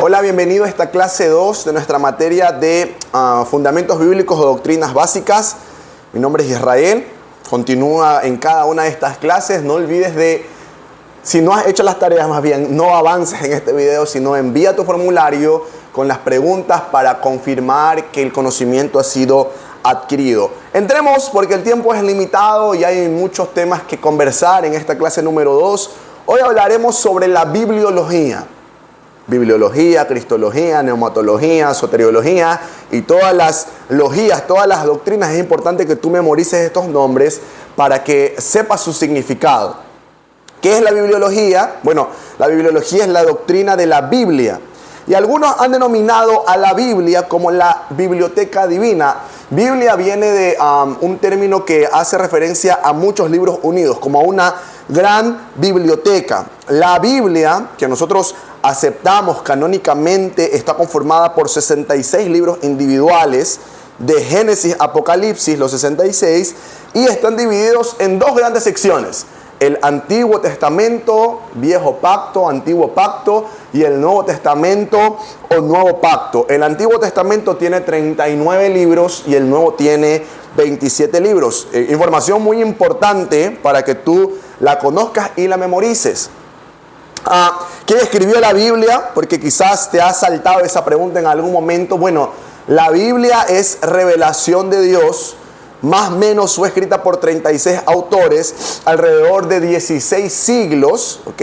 Hola, bienvenido a esta clase 2 de nuestra materia de Fundamentos Bíblicos o Doctrinas Básicas. Mi nombre es Israel. Continúa en cada una de estas clases. No olvides de, si no has hecho las tareas, más bien, no avances en este video, sino envía tu formulario con las preguntas para confirmar que el conocimiento ha sido adquirido. Entremos porque el tiempo es limitado y hay muchos temas que conversar en esta clase número 2. Hoy hablaremos sobre la bibliología. Bibliología, cristología, neumatología, soteriología y todas las logías, todas las doctrinas. Es importante que tú memorices estos nombres para que sepas su significado. ¿Qué es la bibliología? Bueno, la bibliología es la doctrina de la Biblia. Y algunos han denominado a la Biblia como la biblioteca divina. Biblia viene de un término que hace referencia a muchos libros unidos, como a una gran biblioteca. La Biblia, que nosotros aceptamos canónicamente, está conformada por 66 libros individuales, de Génesis, Apocalipsis, los 66, y están divididos en dos grandes secciones: el Antiguo Testamento, Viejo Pacto, Antiguo Pacto, y el Nuevo Testamento o Nuevo Pacto. El Antiguo Testamento tiene 39 libros y el Nuevo tiene 27 libros. Información muy importante para que tú la conozcas y la memorices. ¿Quién escribió la Biblia? Porque quizás te ha saltado esa pregunta en algún momento. Bueno, la Biblia es revelación de Dios. Más o menos fue escrita por 36 autores, alrededor de 16 siglos, ¿ok?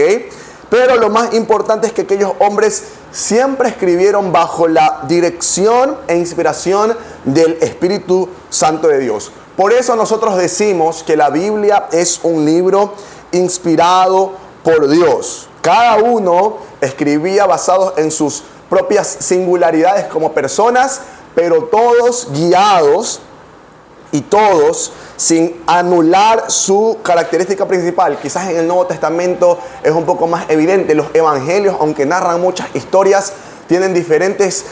Pero lo más importante es que aquellos hombres siempre escribieron bajo la dirección e inspiración del Espíritu Santo de Dios. Por eso nosotros decimos que la Biblia es un libro inspirado por Dios. Cada uno escribía basados en sus propias singularidades como personas, pero todos guiados y todos sin anular su característica principal. Quizás en el Nuevo Testamento es un poco más evidente. Los evangelios, aunque narran muchas historias, tienen diferentes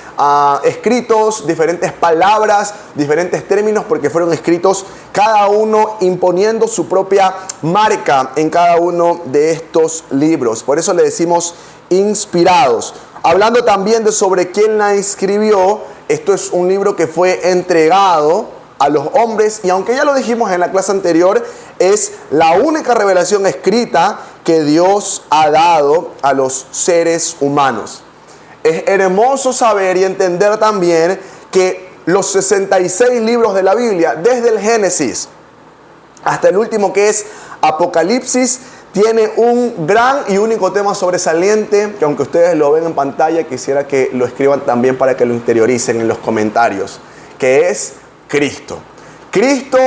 escritos, diferentes palabras, diferentes términos, porque fueron escritos cada uno imponiendo su propia marca en cada uno de estos libros. Por eso le decimos inspirados. Hablando también de sobre quién la escribió, esto es un libro que fue entregado a los hombres, y aunque ya lo dijimos en la clase anterior, es la única revelación escrita que Dios ha dado a los seres humanos. Es hermoso saber y entender también que los 66 libros de la Biblia, desde el Génesis hasta el último, que es Apocalipsis, tiene un gran y único tema sobresaliente, que aunque ustedes lo ven en pantalla, quisiera que lo escriban también para que lo interioricen en los comentarios, que es Cristo. Cristo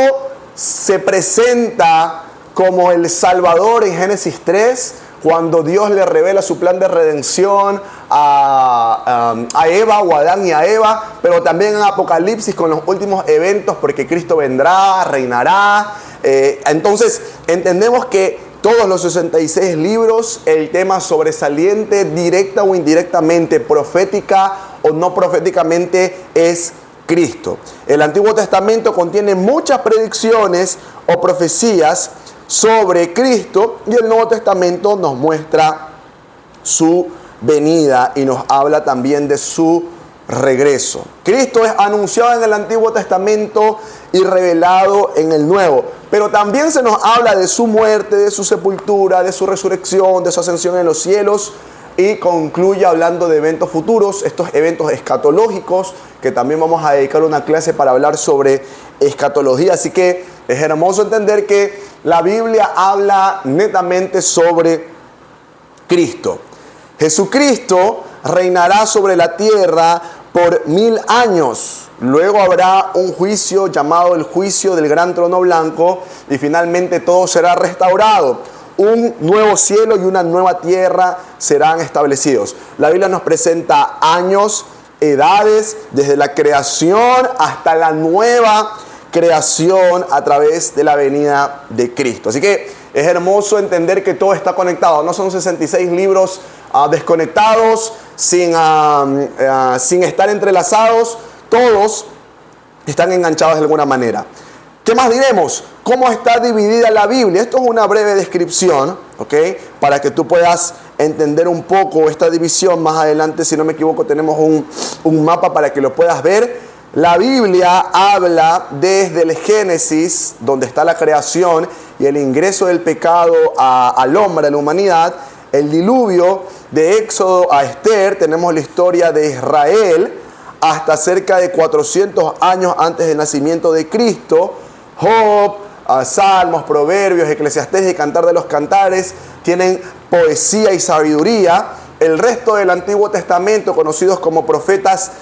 se presenta como el Salvador en Génesis 3, cuando Dios le revela su plan de redención a Eva, o a Adán y a Eva, pero también en Apocalipsis con los últimos eventos, porque Cristo vendrá, reinará. Entonces entendemos que todos los 66 libros, el tema sobresaliente, directa o indirectamente, profética o no proféticamente, es Cristo. El Antiguo Testamento contiene muchas predicciones o profecías sobre Cristo, y el Nuevo Testamento nos muestra su venida y nos habla también de su regreso. Cristo es anunciado en el Antiguo Testamento y revelado en el Nuevo, pero también se nos habla de su muerte, de su sepultura, de su resurrección, de su ascensión en los cielos, y concluye hablando de eventos futuros, estos eventos escatológicos, que también vamos a dedicar una clase para hablar sobre escatología. Así que es hermoso entender que la Biblia habla netamente sobre Cristo. Jesucristo reinará sobre la tierra por 1000 años. Luego habrá un juicio llamado el juicio del gran trono blanco, y finalmente todo será restaurado. Un nuevo cielo y una nueva tierra serán establecidos. La Biblia nos presenta años, edades, desde la creación hasta la nueva creación a través de la venida de Cristo. Así que es hermoso entender que todo está conectado. No son 66 libros desconectados, sin estar entrelazados. Todos están enganchados de alguna manera. ¿Qué más diremos? ¿Cómo está dividida la Biblia? Esto es una breve descripción, ¿ok? Para que tú puedas entender un poco esta división. Más adelante, si no me equivoco, tenemos un mapa para que lo puedas ver. La Biblia habla desde el Génesis, donde está la creación y el ingreso del pecado al hombre, a la humanidad, el diluvio, de Éxodo a Esther. Tenemos la historia de Israel hasta cerca de 400 años antes del nacimiento de Cristo. Job, Salmos, Proverbios, Eclesiastés y Cantar de los Cantares tienen poesía y sabiduría. El resto del Antiguo Testamento, conocidos como profetas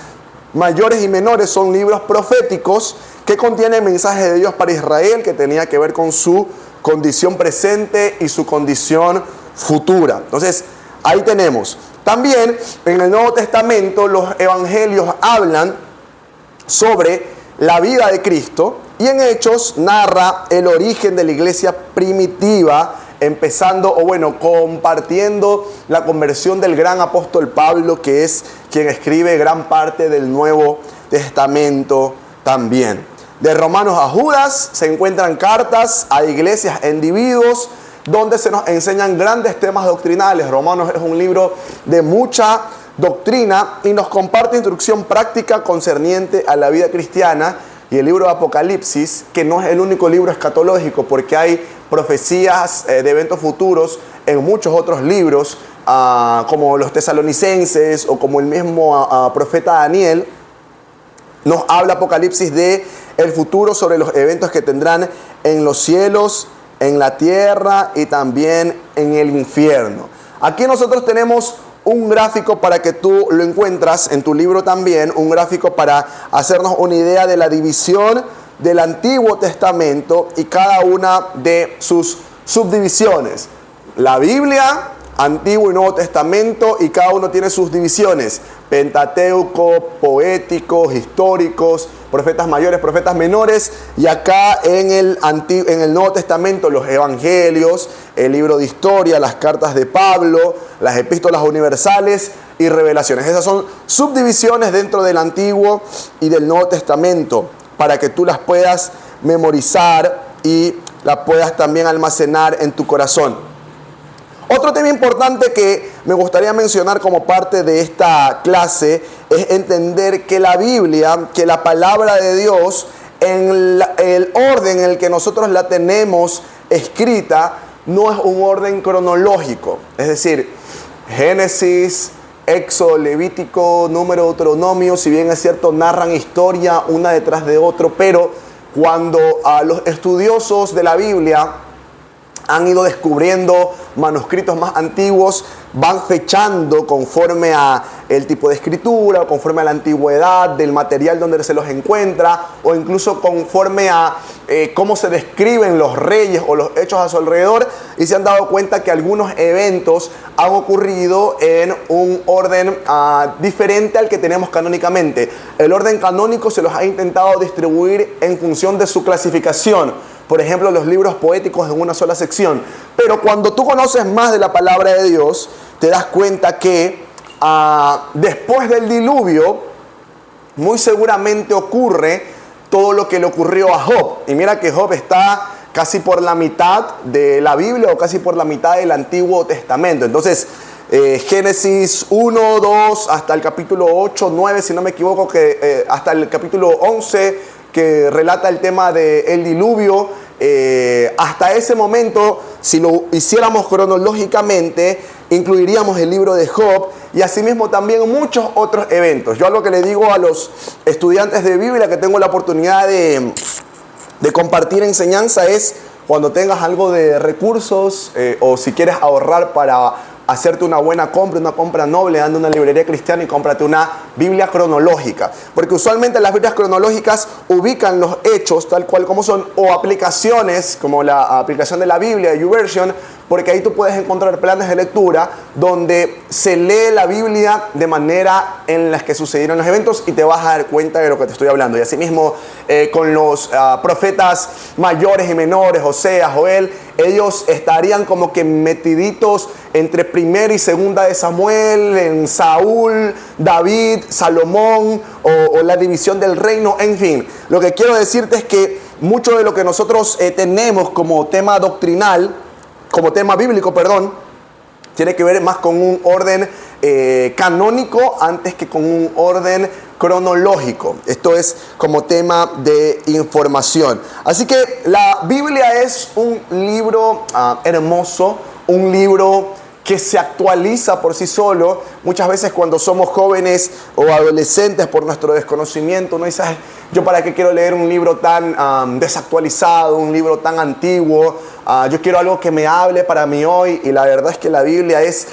mayores y menores, son libros proféticos que contienen mensajes de Dios para Israel, que tenía que ver con su condición presente y su condición futura. Entonces, ahí tenemos. También en el Nuevo Testamento los evangelios hablan sobre la vida de Cristo, y en Hechos narra el origen de la iglesia primitiva, compartiendo la conversión del gran apóstol Pablo, que es quien escribe gran parte del Nuevo Testamento también. De Romanos a Judas se encuentran cartas a iglesias e individuos donde se nos enseñan grandes temas doctrinales. Romanos es un libro de mucha doctrina y nos comparte instrucción práctica concerniente a la vida cristiana. Y el libro de Apocalipsis, que no es el único libro escatológico, porque hay profecías de eventos futuros en muchos otros libros, como los Tesalonicenses o como el mismo profeta Daniel. Nos habla Apocalipsis de el futuro, sobre los eventos que tendrán en los cielos, en la tierra y también en el infierno. Aquí nosotros tenemos un gráfico para que tú lo encuentras en tu libro también, un gráfico para hacernos una idea de la división del Antiguo Testamento y cada una de sus subdivisiones. La Biblia, Antiguo y Nuevo Testamento, y cada uno tiene sus divisiones: Pentateuco, poéticos, históricos, profetas mayores, profetas menores. Y acá en el Nuevo Testamento, los evangelios, el libro de historia, las cartas de Pablo, las epístolas universales y revelaciones. Esas son subdivisiones dentro del Antiguo y del Nuevo Testamento, para que tú las puedas memorizar y las puedas también almacenar en tu corazón. Otro tema importante que me gustaría mencionar como parte de esta clase es entender que la Biblia, que la palabra de Dios, en el orden en el que nosotros la tenemos escrita, no es un orden cronológico. Es decir, Génesis, Éxodo, Levítico, Número, Deuteronomio, si bien es cierto, narran historia una detrás de otro, pero cuando a los estudiosos de la Biblia han ido descubriendo manuscritos más antiguos, van fechando conforme a el tipo de escritura, conforme a la antigüedad del material donde se los encuentra, o incluso conforme a cómo se describen los reyes o los hechos a su alrededor, y se han dado cuenta que algunos eventos han ocurrido en un orden diferente al que tenemos canónicamente. El orden canónico se los ha intentado distribuir en función de su clasificación. Por ejemplo, los libros poéticos en una sola sección. Pero cuando tú conoces más de la palabra de Dios, te das cuenta que después del diluvio, muy seguramente ocurre todo lo que le ocurrió a Job. Y mira que Job está casi por la mitad de la Biblia o casi por la mitad del Antiguo Testamento. Entonces, Génesis 1, 2, hasta el capítulo 8, 9, si no me equivoco, hasta el capítulo 11, que relata el tema del diluvio. Hasta ese momento, si lo hiciéramos cronológicamente, incluiríamos el libro de Job y asimismo también muchos otros eventos. Yo algo que le digo a los estudiantes de Biblia que tengo la oportunidad de compartir enseñanza es: cuando tengas algo de recursos o si quieres ahorrar para hacerte una buena compra, una compra noble, anda a una librería cristiana y cómprate una Biblia cronológica. Porque usualmente las Biblias cronológicas ubican los hechos tal cual como son, o aplicaciones como la aplicación de la Biblia, YouVersion, porque ahí tú puedes encontrar planes de lectura donde se lee la Biblia de manera en las que sucedieron los eventos y te vas a dar cuenta de lo que te estoy hablando. Y asimismo con los profetas mayores y menores, Oseas, Joel, ellos estarían como que metiditos entre primera y segunda de Samuel, en Saúl, David, Salomón o la división del reino, en fin. Lo que quiero decirte es que mucho de lo que nosotros tenemos como tema doctrinal, como tema bíblico, tiene que ver más con un orden canónico antes que con un orden cronológico. Esto es como tema de información. Así que la Biblia es un libro hermoso, un libro que se actualiza por sí solo. Muchas veces cuando somos jóvenes o adolescentes, por nuestro desconocimiento, uno dice: ¿yo para qué quiero leer un libro tan desactualizado, un libro tan antiguo? Yo quiero algo que me hable para mí hoy. Y la verdad es que la Biblia es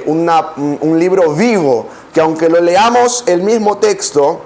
un libro vivo, que aunque lo leamos el mismo texto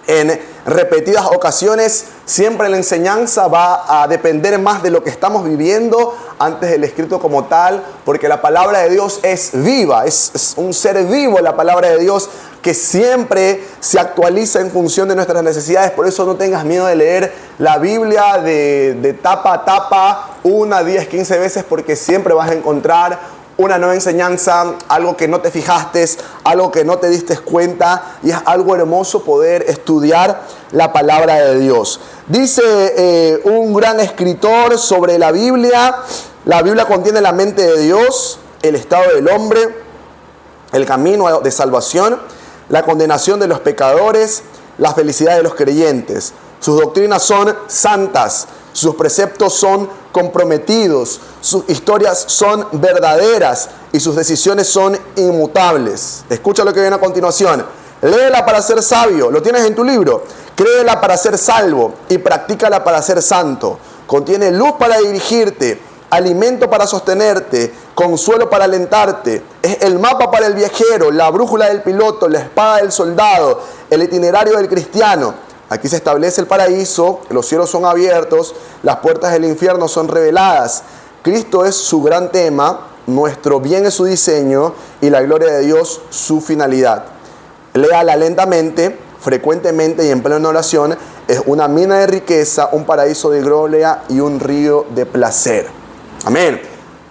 en repetidas ocasiones, siempre la enseñanza va a depender más de lo que estamos viviendo antes del escrito como tal, porque la palabra de Dios es viva, es un ser vivo la palabra de Dios, que siempre se actualiza en función de nuestras necesidades. Por eso no tengas miedo de leer la Biblia de tapa a tapa 1, 10, 15 veces, porque siempre vas a encontrar una nueva enseñanza, algo que no te fijaste, algo que no te diste cuenta, y es algo hermoso poder estudiar la palabra de Dios. Dice un gran escritor sobre la Biblia contiene la mente de Dios, el estado del hombre, el camino de salvación, la condenación de los pecadores, la felicidad de los creyentes. Sus doctrinas son santas, sus preceptos son comprometidos, sus historias son verdaderas y sus decisiones son inmutables. Escucha lo que viene a continuación. Léela para ser sabio, lo tienes en tu libro. Créela para ser salvo y practícala para ser santo. Contiene luz para dirigirte, alimento para sostenerte, consuelo para alentarte. Es el mapa para el viajero, la brújula del piloto, la espada del soldado, el itinerario del cristiano. Aquí se establece el paraíso, los cielos son abiertos, las puertas del infierno son reveladas. Cristo es su gran tema, nuestro bien es su diseño y la gloria de Dios su finalidad. Léala lentamente, frecuentemente y en plena oración. Es una mina de riqueza, un paraíso de gloria y un río de placer. Amén.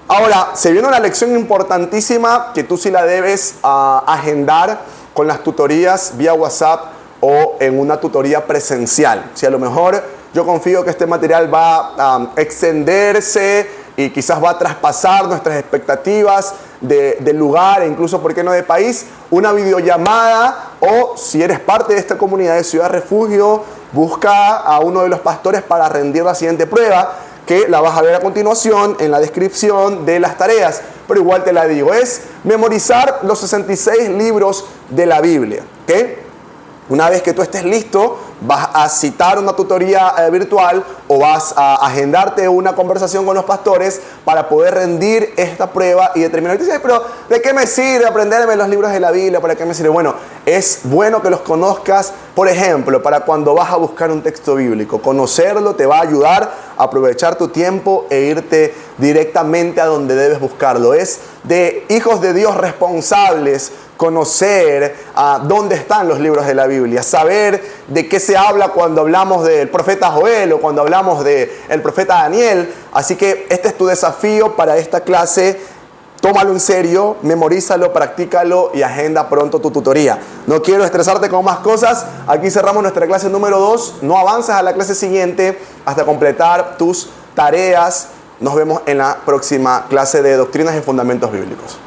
Ahora, se viene una lección importantísima que tú sí la debes agendar con las tutorías vía WhatsApp o en una tutoría presencial. Si a lo mejor yo confío que este material va a extenderse y quizás va a traspasar nuestras expectativas de lugar e incluso, ¿por qué no, de país? Una videollamada, o si eres parte de esta comunidad de Ciudad Refugio, busca a uno de los pastores para rendir la siguiente prueba, que la vas a ver a continuación en la descripción de las tareas. Pero igual te la digo, es memorizar los 66 libros de la Biblia, ¿ok? Una vez que tú estés listo, vas a citar una tutoría virtual o vas a agendarte una conversación con los pastores para poder rendir esta prueba y determinar. Dices: pero ¿de qué me sirve aprenderme los libros de la Biblia? ¿Para qué me sirve? Bueno, es bueno que los conozcas, por ejemplo, para cuando vas a buscar un texto bíblico. Conocerlo te va a ayudar a aprovechar tu tiempo e irte directamente a donde debes buscarlo. Es de hijos de Dios responsables conocer dónde están los libros de la Biblia, saber de qué se habla cuando hablamos del profeta Joel o cuando hablamos del profeta Daniel. Así que este es tu desafío para esta clase. Tómalo en serio, memorízalo, practícalo y agenda pronto tu tutoría. No quiero estresarte con más cosas. Aquí cerramos nuestra clase número 2. No avanzas a la clase siguiente hasta completar tus tareas. Nos vemos en la próxima clase de Doctrinas y Fundamentos Bíblicos.